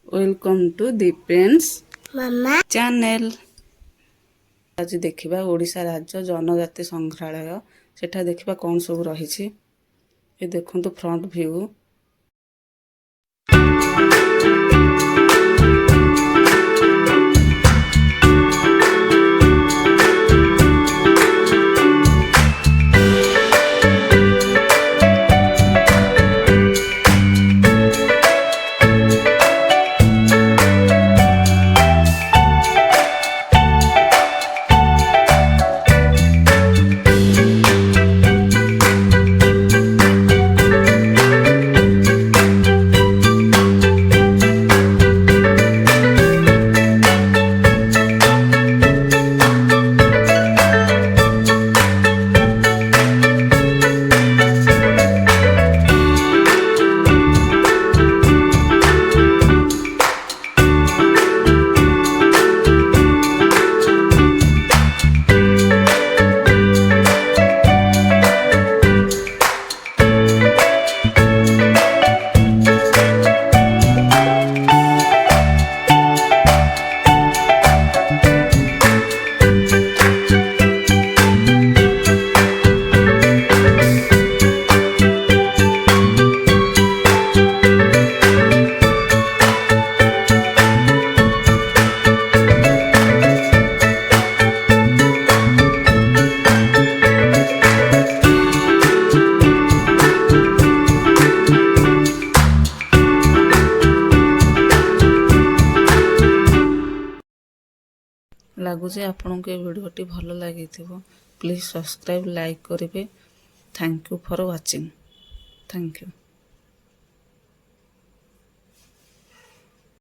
Welcome to दीपेंस मामा channel. आज देखिबा ओडिशा राज्य जनजाति संग्रहालय सेठा देखिबा कौन सब रही। ये देखंतु फ्रंट व्यू। लगुच आपन को वीडियोटी भल लगी प्लीज सब्सक्राइब लाइक करेंगे। Thank you for watching. Thank you.